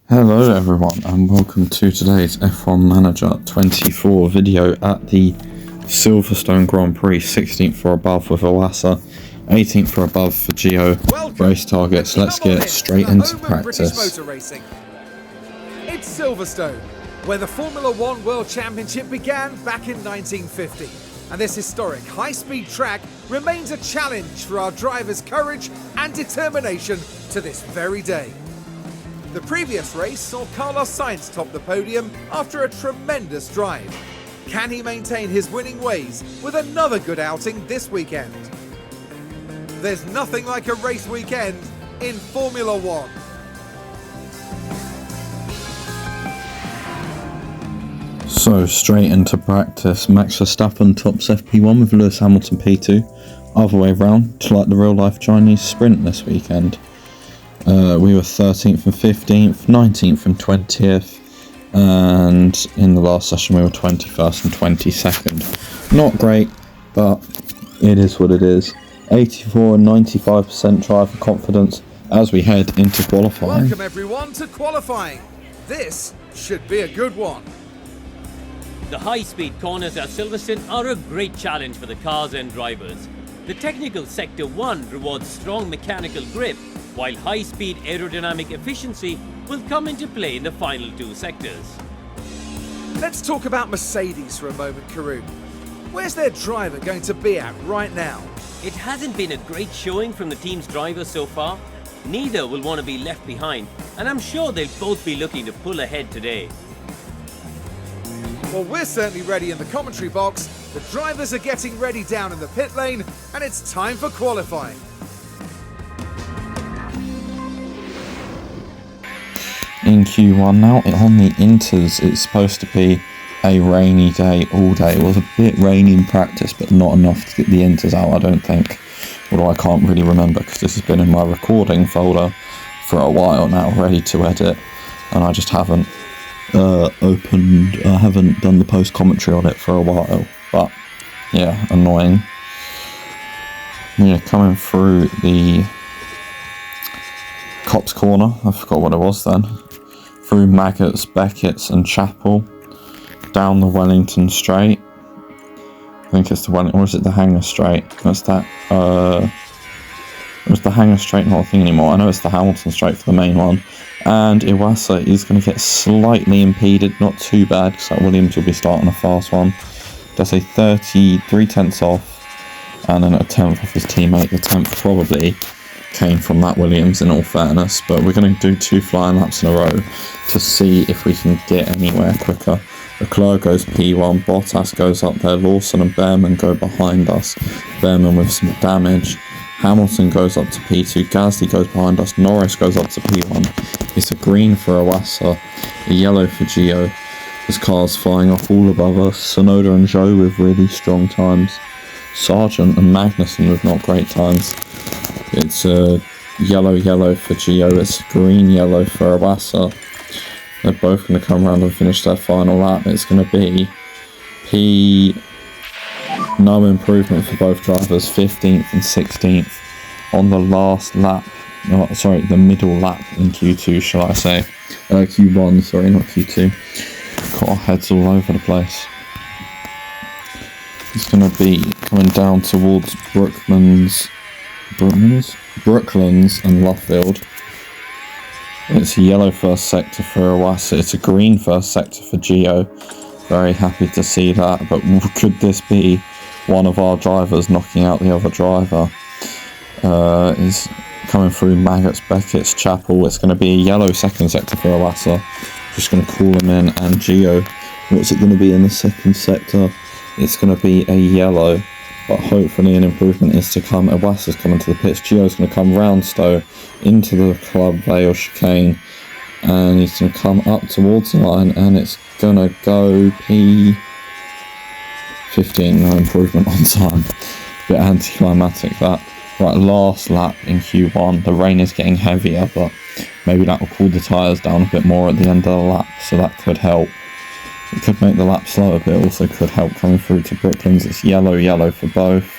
Hello everyone and welcome to today's F1 Manager 24 video at the Silverstone Grand Prix, 16th for above with Iwasa, 18th for above for Gio. Race targets, let's get straight into practice. It's Silverstone, where the Formula One World Championship began back in 1950. And this historic high-speed track remains a challenge for our drivers' courage and determination to this very day. The previous race saw Carlos Sainz top the podium after a tremendous drive. Can he maintain his winning ways with another good outing this weekend? There's nothing like a race weekend in Formula One. So straight into practice, Max Verstappen tops FP1 with Lewis Hamilton P2, other way round to like the real life Chinese sprint this weekend. We were 13th and 15th, 19th and 20th, and in the last session we were 21st and 22nd. Not great, but it is what it is. 84 and 95% driver confidence as we head into qualifying. Welcome everyone to qualifying. This should be a good one. The high-speed corners at Silverstone are a great challenge for the cars and drivers. The technical Sector 1 rewards strong mechanical grip, while high-speed aerodynamic efficiency will come into play in the final two sectors. Let's talk about Mercedes for a moment, Career. Where's their driver going to be at right now? It hasn't been a great showing from the team's drivers so far. Neither will want to be left behind, and I'm sure they'll both be looking to pull ahead today. Well, we're certainly ready in the commentary box. The drivers are getting ready down in the pit lane, and it's time for qualifying. In Q1 now, on the Inters, it's supposed to be a rainy day all day. It was a bit rainy in practice, but not enough to get the Inters out, I don't think. Although I can't really remember because this has been in my recording folder for a while now, ready to edit, and I just haven't I haven't done the post commentary on it for a while. But yeah, annoying. Yeah, coming through the Cops Corner, I forgot what it was then. Through Maggots, Beckett's and Chapel, down the Wellington Straight. I think it's the Wellington, or is it the Hangar Straight? That's that. It was the Hangar Straight, not a thing anymore. I know it's the Hamilton Straight for the main one. And Iwasa is going to get slightly impeded, not too bad, because that Williams will be starting a fast one. Does a 33 tenths off, and then a 10th off his teammate. The 10th probably came from that Williams, in all fairness, but we're going to do 2 flying laps in a row to see if we can get anywhere quicker. Leclerc goes P1, Bottas goes up there, Lawson and Behrman go behind us. Behrman with some damage. Hamilton goes up to P2, Gasly goes behind us, Norris goes up to P1. It's a green for Iwasa, a yellow for Gio. There's cars flying off all above us, Sonoda and Zhou with really strong times. Sargent and Magnussen with not great times. It's a yellow for Gio, it's a green-yellow for Iwasa. They're both going to come around and finish their final lap. It's going to be no improvement for both drivers, 15th and 16th on the last lap. Oh, sorry, the middle lap in Q2, shall I say. Q1, sorry, not Q2. Got our heads all over the place. It's going to be coming down towards Brooklands and Luffield. It's a yellow first sector for Iwasa. It's a green first sector for Gio. Very happy to see that, but could this be one of our drivers knocking out the other driver? Is coming through Maggots, Beckett's, Chapel. It's going to be a yellow second sector for Iwasa. Just going to call him in, and Gio, what's it going to be in the second sector? It's going to be a yellow, but hopefully an improvement is to come. Iwasa's coming to the pits. Gio's going to come round Stowe into the Club Vale chicane, and he's going to come up towards the line, and it's going to go P15, no improvement on time. Bit anticlimactic that. Right, last lap in Q1. The rain is getting heavier, but maybe that will cool the tyres down a bit more at the end of the lap, so that could help. It could make the lap slower, but it also could help coming through to Brooklands. It's yellow for both,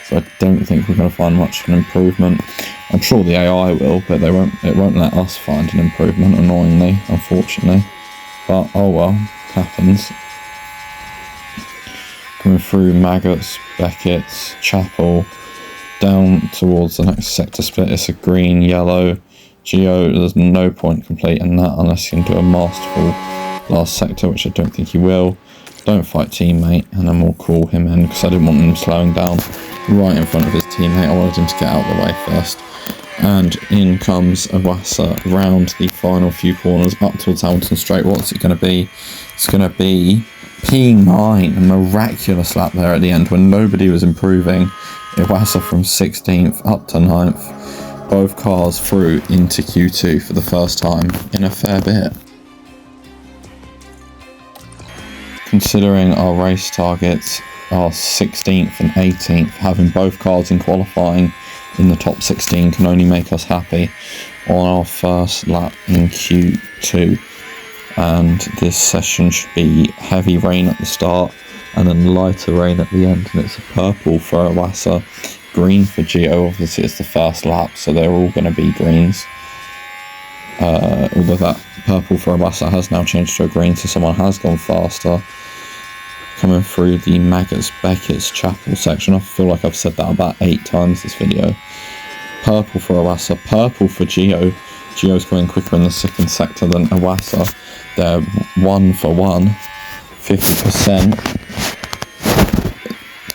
so I don't think we're going to find much of an improvement. I'm sure the AI will, but it won't let us find an improvement, annoyingly, unfortunately. But oh well, happens. Coming through Maggots, Beckett's, Chapel, down towards the next sector split. It's a green, yellow, Geo. There's no point completing that unless you can do a masterful last sector, which I don't think he will. Don't fight teammate, and then we'll call him in because I didn't want him slowing down right in front of his teammate. I wanted him to get out of the way first. And in comes Awasa round the final few corners up towards Hamilton Straight. What's it going to be? It's going to be P9, a miraculous lap there at the end when nobody was improving. Awasa from 16th up to 9th. Both cars through into Q2 for the first time in a fair bit. Considering our race targets are 16th and 18th, having both cars in qualifying in the top 16 can only make us happy on our first lap in Q2. And this session should be heavy rain at the start and then lighter rain at the end, and it's a purple for Awasa, green for Geo. Obviously it's the first lap, so they're all going to be greens. Although that purple for Awasa has now changed to a green, so someone has gone faster. Coming through the Maggots, Beckett's, Chapel section. I feel like I've said that about 8 times this video. Purple for Awasa, purple for Geo. Geo's going quicker in the second sector than Awasa. They're 1 for 1, 50%.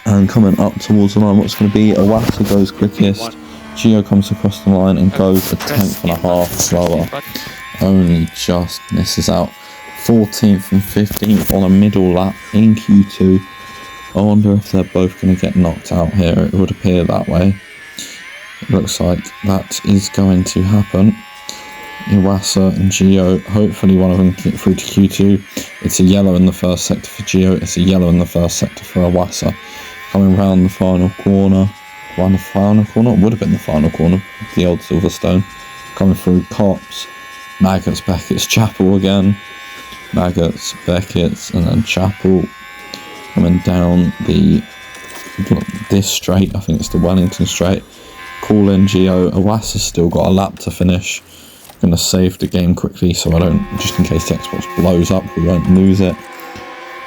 And coming up towards the line, what's going to be Awasa goes quickest. Geo comes across the line and goes a 10th and a half slower. Only just misses out. 14th and 15th on a middle lap in Q2. I wonder if they're both going to get knocked out here. It would appear that way. It looks like that is going to happen. Awasa and Geo, hopefully one of them can get through to Q2. It's a yellow in the first sector for Geo. It's a yellow in the first sector for Awasa. Coming round the final corner. Round the final corner? It would have been the final corner. The old Silverstone. Coming through Cops. Maggots, Beckett's, Chapel again. Maggots, Beckett's, and then Chapel. Coming down this straight, I think it's the Wellington straight. Call in Geo. Awasa's still got a lap to finish. I'm going to save the game quickly so I don't, just in case the Xbox blows up, we won't lose it.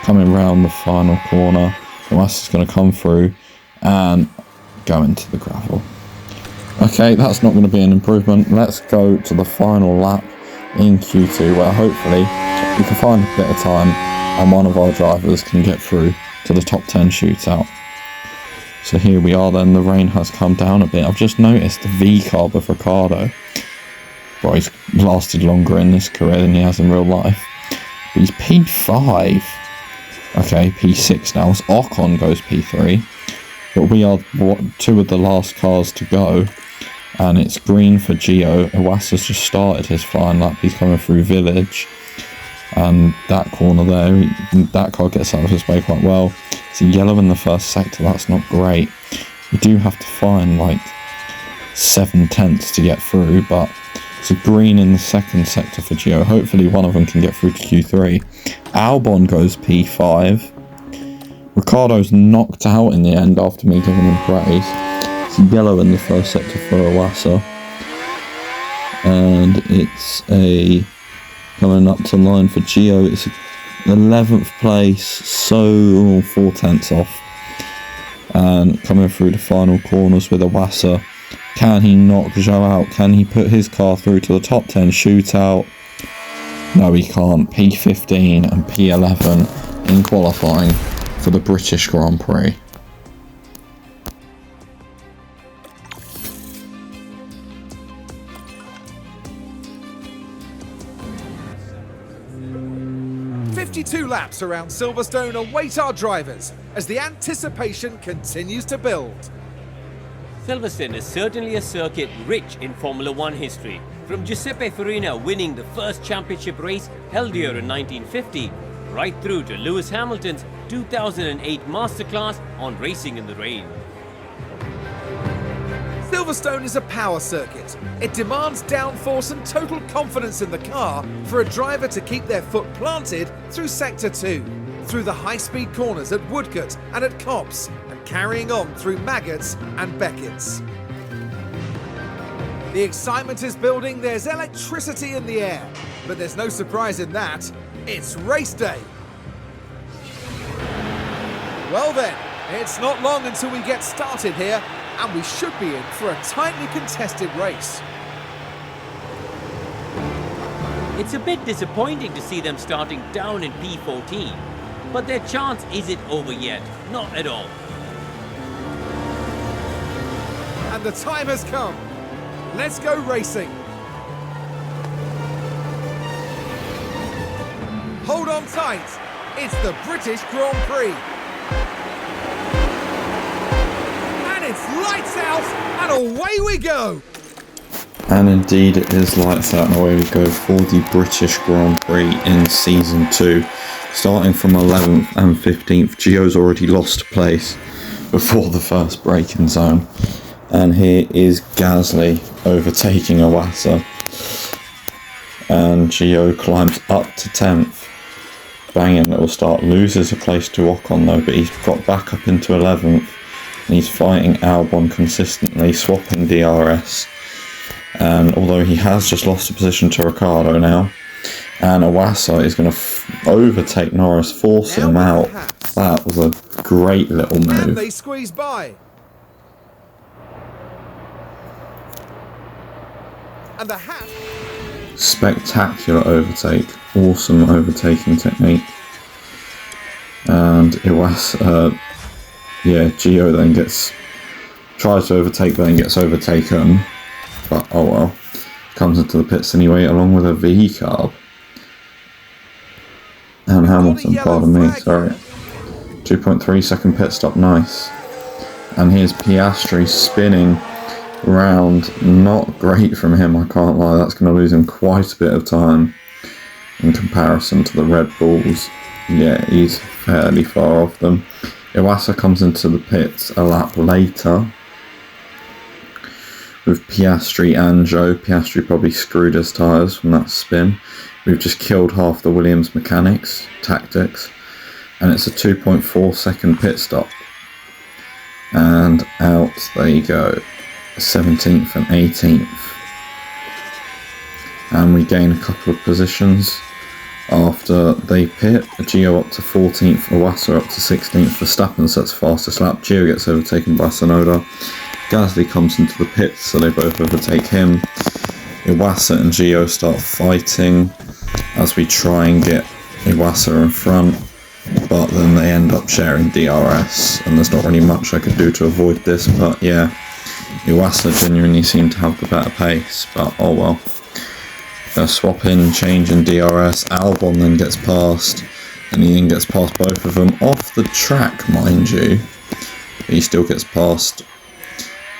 Coming round the final corner. Awasa's going to come through and go into the gravel. Okay, that's not going to be an improvement. Let's go to the final lap in Q2 where hopefully we can find a bit of time and one of our drivers can get through to the top 10 shootout. So here we are then, the rain has come down a bit. I've just noticed the V carb of Ricardo. Well, he's lasted longer in this career than he has in real life. But he's P5. Okay, P6 now. So Ocon goes P3. But we are two of the last cars to go. And it's green for Geo. Awasa's just started his flying lap. He's coming through Village. And that corner there, that car gets out of his way quite well. It's a yellow in the first sector. That's not great. You do have to find like 7/10 to get through. But it's a green in the second sector for Geo. Hopefully one of them can get through to Q3. Albon goes P5. Ricardo's knocked out in the end after me giving him praise. It's yellow in the first sector for Awasa. And it's a coming up to line for Geo. It's 11th place, so 4/10 off. And coming through the final corners with Awasa. Can he knock Zhou out? Can he put his car through to the top 10 shootout? No, he can't. P15 and P11 in qualifying for the British Grand Prix. "52 laps around Silverstone await our drivers as the anticipation continues to build." Silverstone is certainly a circuit rich in Formula One history, from Giuseppe Farina winning the first championship race held here in 1950, right through to Lewis Hamilton's 2008 masterclass on racing in the rain. Silverstone is a power circuit. It demands downforce and total confidence in the car for a driver to keep their foot planted through Sector 2, through the high-speed corners at Woodcote and at Copse, and carrying on through Maggots and Beckett's. The excitement is building, there's electricity in the air. But there's no surprise in that. It's race day. Well then, it's not long until we get started here, and we should be in for a tightly contested race. It's a bit disappointing to see them starting down in P14, but their chance isn't over yet, not at all. And the time has come. Let's go racing. Hold on tight. It's the British Grand Prix. And it's lights out and away we go. And indeed it is lights out and away we go for the British Grand Prix in Season 2. Starting from 11th and 15th, Gio's already lost place before the first braking zone. And here is Gasly overtaking Iwasa. And Gio climbs up to 10th. Banging little start, loses a place to Ocon though, but he's got back up into 11th. And he's fighting Albon consistently, swapping DRS. And although he has just lost a position to Ricciardo now, and Iwasa is going to overtake Norris, force him out. That was a great little move. And they squeeze by. And the hat. Spectacular overtake. Awesome overtaking technique. And Iwasa, Gio then tries to overtake, but then gets overtaken. But oh well, comes into the pits anyway, along with a V carb. And Hamilton, pardon me, sorry. 2.3 second pit stop, nice. And here's Piastri spinning round, not great from him, I can't lie. That's going to lose him quite a bit of time in comparison to the Red Bulls. Yeah, he's fairly far off them. Iwasa comes into the pits a lap later with Piastri and Zhou. Piastri probably screwed his tyres from that spin. We've just killed half the Williams tactics, and it's a 2.4 second pit stop. And out they go, 17th and 18th. And we gain a couple of positions after they pit. Gio up to 14th, Iwasa up to 16th. Verstappen sets fastest lap. Gio gets overtaken by Tsunoda. Gasly comes into the pits, so they both overtake him. Iwasa and Gio start fighting as we try and get Iwasa in front, but then they end up sharing DRS, and there's not really much I could do to avoid this, but yeah, Iwasa genuinely seemed to have the better pace, but oh well. They're swapping, changing DRS. Albon then gets past, and he then gets past both of them off the track, mind you. But he still gets past.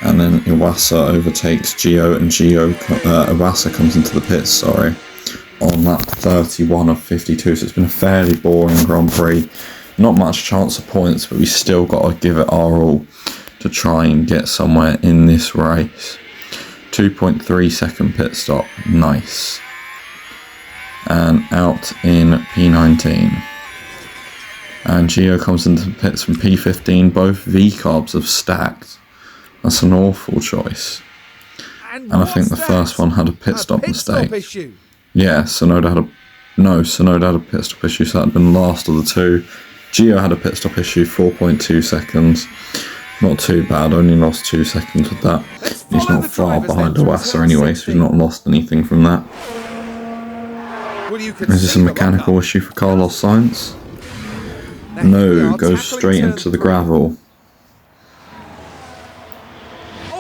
And then Iwasa overtakes Gio, and Iwasa comes into the pits, on lap 31 of 52. So it's been a fairly boring Grand Prix. Not much chance of points, but we still got to give it our all to try and get somewhere in this race. 2.3 second pit stop, nice. And out in P19. And Gio comes into the pits from P15. Both V-carbs have stacked. That's an awful choice. And I think the first one had a pit stop mistake. Yeah, Tsunoda had a pit stop issue, so that had been last of the two. Gio had a pit stop issue, 4.2 seconds. Not too bad, only lost 2 seconds with that. He's not far behind Iwasa anyway, so he's not lost anything from that. Is this a mechanical issue for Carlos Sainz? No, goes straight into the gravel.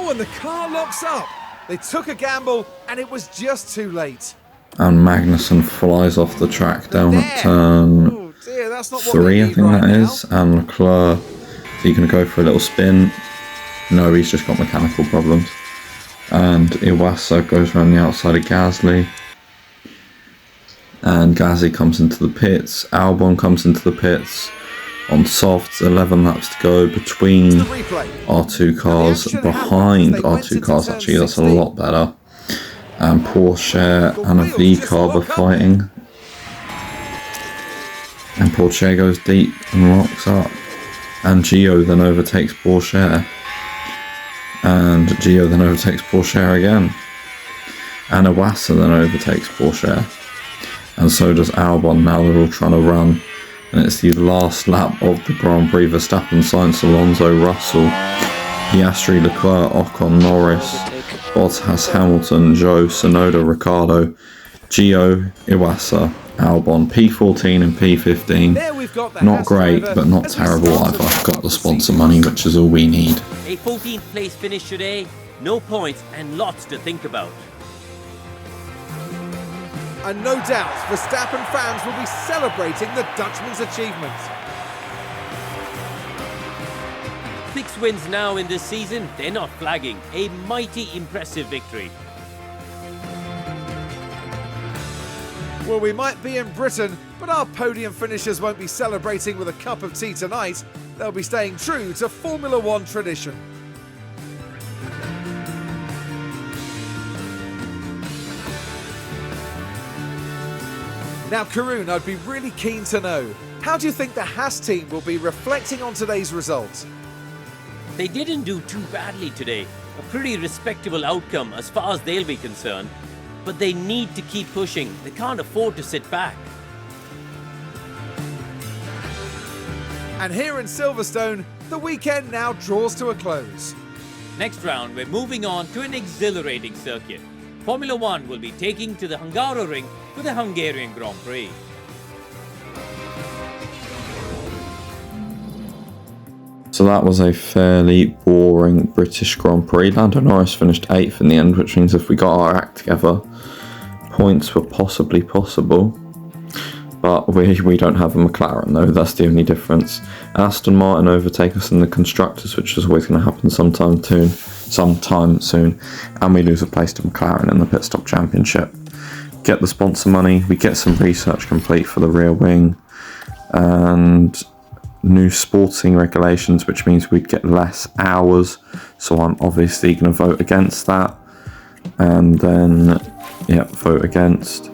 And the car locks up. They took a gamble and it was just too late. And Magnussen flies off the track down at turn 3, I think that is. And Leclerc, is he going to go for a little spin? No, he's just got mechanical problems. And Iwasa goes around the outside of Gasly. And Gasly comes into the pits. Albon comes into the pits. On softs, 11 laps to go between our two cars, behind our two cars actually, that's a lot better. And Porsche and a V-carb are fighting. And Porsche goes deep and locks up. And Gio then overtakes Porsche. And Gio then overtakes Porsche again. And Iwasa then overtakes Porsche. And so does Albon. Now they're all trying to run. And it's the last lap of the Grand Prix. Verstappen, Sainz, Alonso, Russell, Piastri, Leclerc, Ocon, Norris, Bottas, Hamilton, Zhou, Tsunoda, Ricciardo, Gio, Iwasa, Albon, P14 and P15. There we've got the Not Haas great, driver but not as we terrible start either. to I've got the wrap up sponsor season. money, which is all we need. A 14th place finish today, no points and lots to think about. And no doubt, Verstappen fans will be celebrating the Dutchman's achievement. 6 wins now in this season, they're not flagging. A mighty impressive victory. Well, we might be in Britain, but our podium finishers won't be celebrating with a cup of tea tonight. They'll be staying true to Formula One tradition. Now, Karun, I'd be really keen to know, how do you think the Haas team will be reflecting on today's results? They didn't do too badly today. A pretty respectable outcome as far as they'll be concerned. But they need to keep pushing. They can't afford to sit back. And here in Silverstone, the weekend now draws to a close. Next round, we're moving on to an exhilarating circuit. Formula One will be taking to the Hungaroring for the Hungarian Grand Prix. So that was a fairly boring British Grand Prix. Lando Norris finished 8th in the end, which means if we got our act together, points were possibly possible. But we don't have a McLaren though, that's the only difference. Aston Martin overtake us in the Constructors, which is always going to happen sometime soon. And we lose a place to McLaren in the Pit Stop Championship. Get the sponsor money, we get some research complete for the rear wing, and new sporting regulations, which means we'd get less hours, so I'm obviously going to vote against that. And then, yeah, vote against.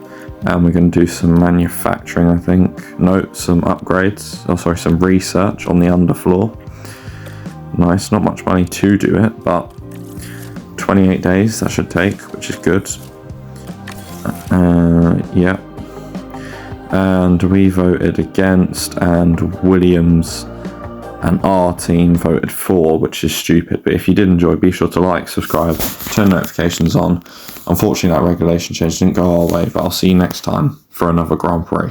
And we're going to do some manufacturing, I think. No, some upgrades. Oh, sorry, some research on the underfloor. Nice, not much money to do it, but 28 days that should take, which is good. Yeah. And we voted against, and Williams and our team voted for, which is stupid. But if you did enjoy, be sure to like, subscribe, turn notifications on. Unfortunately, that regulation change didn't go our way, but I'll see you next time for another Grand Prix.